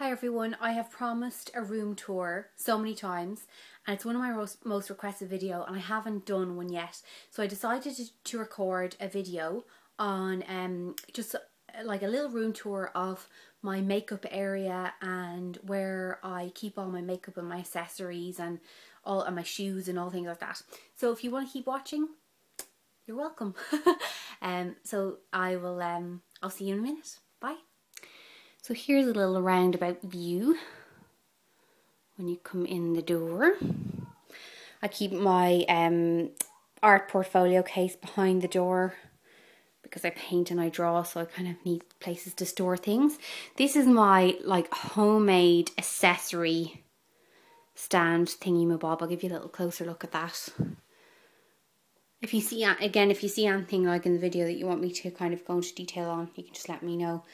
Hi everyone, I have promised a room tour so many times and it's one of my most requested video and I haven't done one yet. So I decided to record a video on just like a little room tour of my makeup area and where I keep all my makeup and my accessories and all and my shoes and all things like that. So if you want to keep watching, you're welcome. So I'll see you in a minute. Bye. So here's a little roundabout view when you come in the door. I keep my art portfolio case behind the door because I paint and I draw, so I kind of need places to store things. This is my like homemade accessory stand thingy-mabob. I'll give you a little closer look at that. If you see, again, if you see anything like in the video that you want me to kind of go into detail on, you can just let me know.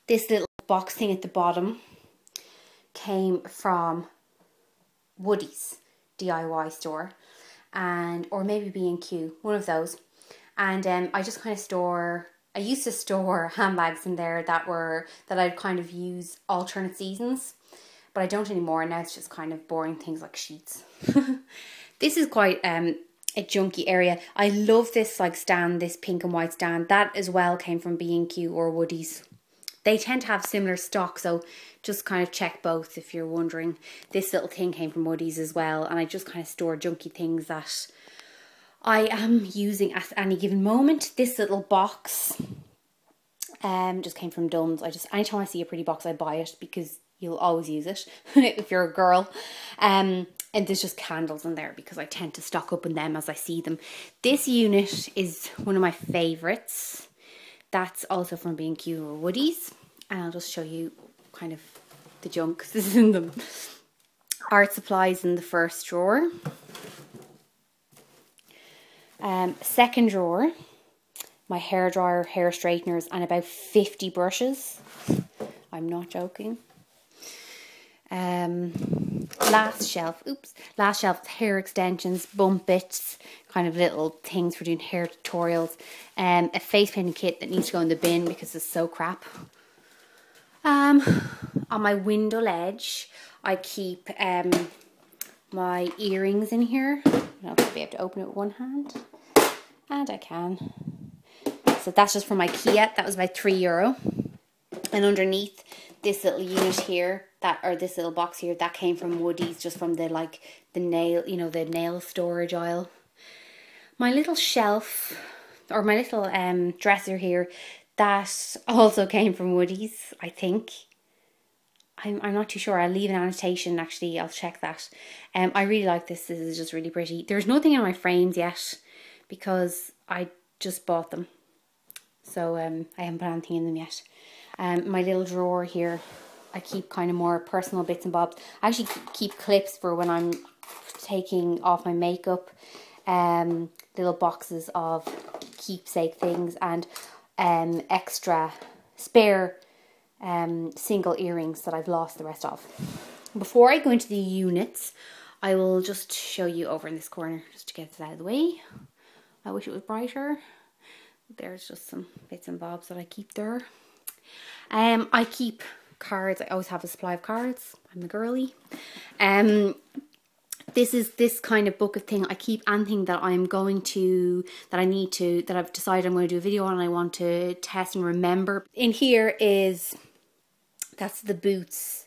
This little box thing at the bottom came from Woody's DIY store, or maybe B&Q, one of those. And I just kind of store, I used to store handbags in there that I'd kind of use alternate seasons, but I don't anymore. Now it's just kind of boring things like sheets. This is quite a junky area. I love this like stand, this pink and white stand. That as well came from B&Q or Woody's. They tend to have similar stock, so just kind of check both if you're wondering. This little thing came from Woody's as well, and I just kind of store junky things that I am using at any given moment. This little box just came from Dunn's. Anytime I see a pretty box, I buy it because you'll always use it if you're a girl. And there's just candles in there because I tend to stock up in them as I see them. This unit is one of my favourites. That's also from B&Q or Woody's. And I'll just show you kind of the junk. This is in them. Art supplies in the first drawer. Second drawer, my hairdryer, hair straighteners, and about 50 brushes. I'm not joking. Last shelf, hair extensions, bump bits, kind of little things for doing hair tutorials. A face painting kit that needs to go in the bin because it's so crap. On my window ledge, I keep my earrings in here. I'll probably have to open it with one hand, and I can. So that's just from IKEA. That was about €3. And underneath this little unit here, this little box here, that came from Woody's, just from the nail, the nail storage aisle. My little shelf, or my little dresser here, that also came from Woody's, I think. I'm not too sure. I'll leave an annotation, actually. I'll check that. I really like this. This is just really pretty. There's nothing in my frames yet because I just bought them. So I haven't put anything in them yet. My little drawer here, I keep kind of more personal bits and bobs. I actually keep clips for when I'm taking off my makeup, little boxes of keepsake things, and extra spare single earrings that I've lost the rest of. Before I go into the units, I will just show you over in this corner, just to get this out of the way. I wish it was brighter. There's just some bits and bobs that I keep there. I keep cards. I always have a supply of cards. I'm a girly. This is this kind of book of thing. I keep anything that I've decided I'm going to do a video on and I want to test and remember. In here that's the Boots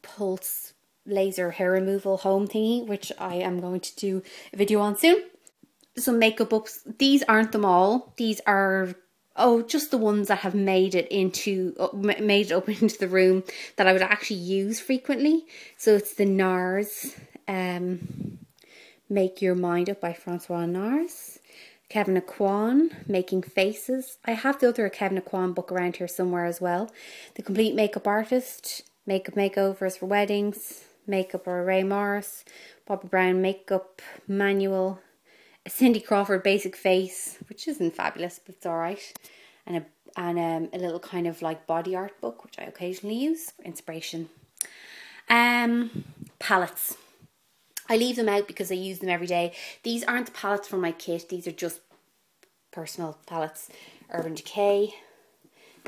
Pulse Laser Hair Removal Home thingy, which I am going to do a video on soon. Some makeup books. These aren't them all. These are just the ones that have made it up into the room that I would actually use frequently. So it's the NARS Make Your Mind Up by Francois NARS. Kevin Aquan, Making Faces. I have the other Kevin Aquan book around here somewhere as well. The Complete Makeup Artist, Makeup Makeovers for Weddings, Makeup or Ray Morris, Bobbi Brown Makeup Manual, a Cindy Crawford Basic Face, which isn't fabulous, but it's alright. And a little kind of like body art book, which I occasionally use for inspiration. Palettes. I leave them out because I use them every day. These aren't the palettes from my kit. These are just personal palettes. Urban Decay,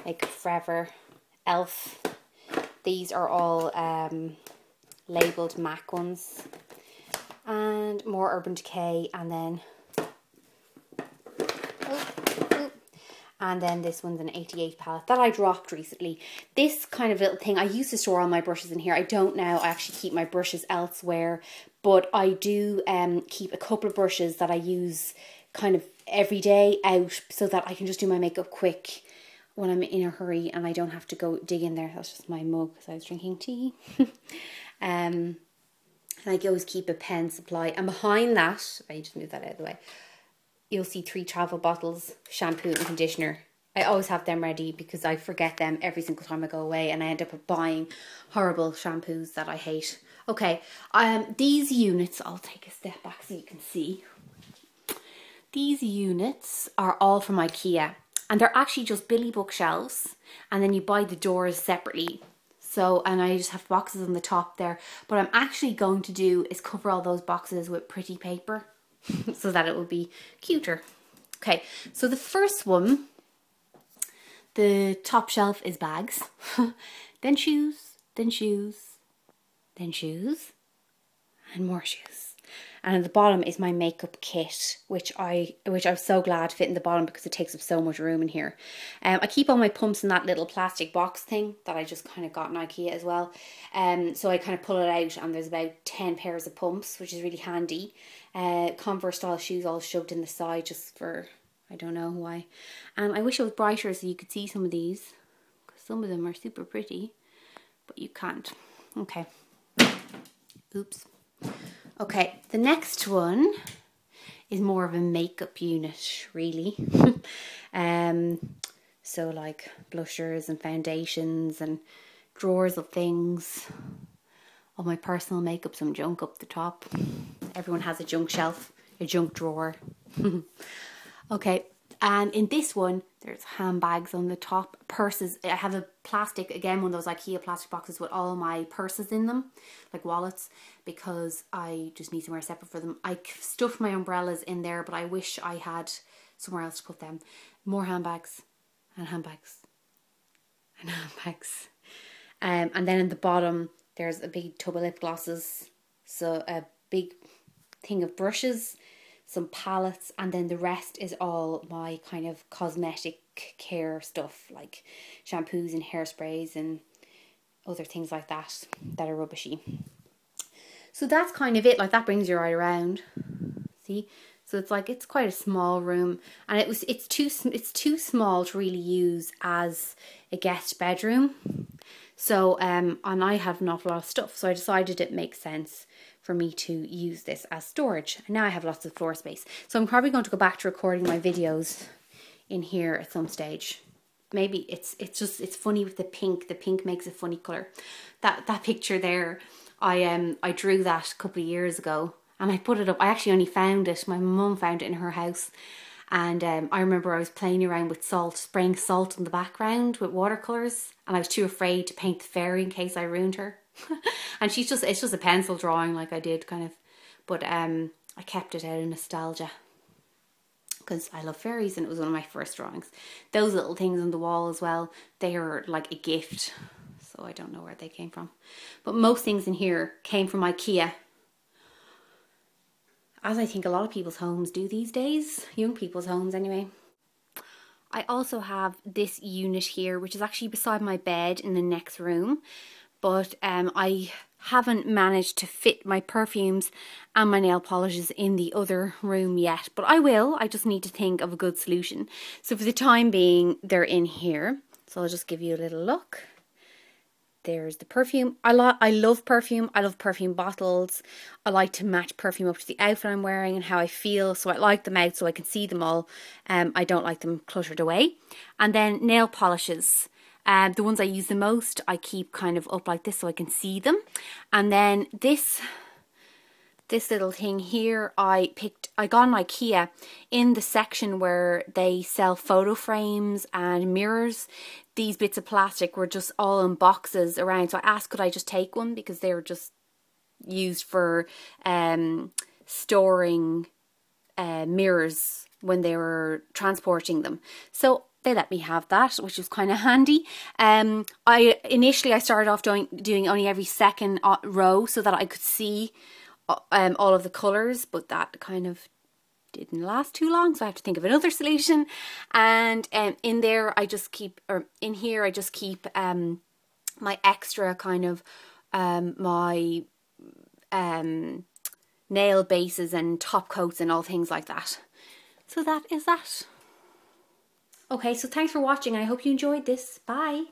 Makeup Forever, Elf. These are all labelled MAC ones. And more Urban Decay, and then and then this one's an 88 palette that I dropped recently. This kind of little thing, I used to store all my brushes in here. I don't now. I actually keep my brushes elsewhere, but I do keep a couple of brushes that I use kind of every day out so that I can just do my makeup quick when I'm in a hurry and I don't have to go dig in there. That's just my mug because I was drinking tea. And I always keep a pen supply. And behind that, if I just move that out of the way, you'll see 3 travel bottles, shampoo and conditioner. I always have them ready because I forget them every single time I go away and I end up buying horrible shampoos that I hate. Okay, these units, I'll take a step back so you can see. These units are all from IKEA and they're actually just Billy bookshelves, and then you buy the doors separately. So, and I just have boxes on the top there. What I'm actually going to do is cover all those boxes with pretty paper so that it will be cuter. Okay, so the first one, the top shelf is bags, then shoes, then shoes, then shoes, and more shoes. And at the bottom is my makeup kit, which I'm so glad fit in the bottom because it takes up so much room in here. I keep all my pumps in that little plastic box thing that I just kind of got in IKEA as well. So I kind of pull it out and there's about 10 pairs of pumps, which is really handy. Converse style shoes all shoved in the side just for, I don't know why. And I wish it was brighter so you could see some of these, because some of them are super pretty, but you can't. Okay. Oops. Okay, the next one is more of a makeup unit, really. So like blushers and foundations and drawers of things. All my personal makeup, some junk up the top. Everyone has a junk shelf, a junk drawer. Okay, and in this one, there's handbags on the top, purses. I have a plastic, again, one of those IKEA plastic boxes with all my purses in them, like wallets, because I just need somewhere separate for them. I stuffed my umbrellas in there, but I wish I had somewhere else to put them. More handbags, and handbags, and handbags. And then in the bottom, there's a big tub of lip glosses, so a big thing of brushes, some palettes, and then the rest is all my kind of cosmetic care stuff, like shampoos and hairsprays and other things like that that are rubbishy. So that's kind of it. Like, that brings you right around. See? So it's like, it's quite a small room, and it's too small to really use as a guest bedroom. So and I have an awful lot of stuff, so I decided it makes sense for me to use this as storage. And now I have lots of floor space. So I'm probably going to go back to recording my videos in here at some stage. Maybe it's funny with the pink. The pink makes a funny colour. That picture there, I drew that a couple of years ago and I put it up. I actually only found it. My mum found it in her house. And I remember I was playing around with salt, spraying salt in the background with watercolours, and I was too afraid to paint the fairy in case I ruined her. And it's just a pencil drawing like I did kind of, but I kept it out of nostalgia because I love fairies and it was one of my first drawings. Those little things on the wall as well, they are like a gift, so I don't know where they came from. But most things in here came from IKEA, as I think a lot of people's homes do these days, young people's homes anyway. I also have this unit here, which is actually beside my bed in the next room, but I haven't managed to fit my perfumes and my nail polishes in the other room yet, but I will. I just need to think of a good solution. So for the time being, they're in here. So I'll just give you a little look. There's the perfume. I love perfume. I love perfume bottles. I like to match perfume up to the outfit I'm wearing and how I feel. So I like them out so I can see them all. I don't like them cluttered away. And then nail polishes. The ones I use the most, I keep kind of up like this so I can see them. And then this little thing here, I got on IKEA in the section where they sell photo frames and mirrors. These bits of plastic were just all in boxes around. So I asked, could I just take one, because they were just used for storing mirrors when they were transporting them. So they let me have that, which was kind of handy. Initially I started off doing only every second row so that I could see all of the colours, but that kind of didn't last too long, so I have to think of another solution. And in there I just keep, or in here I just keep my extra kind of my nail bases and top coats and all things like that. So that is that. Okay, so thanks for watching. I hope you enjoyed this. Bye.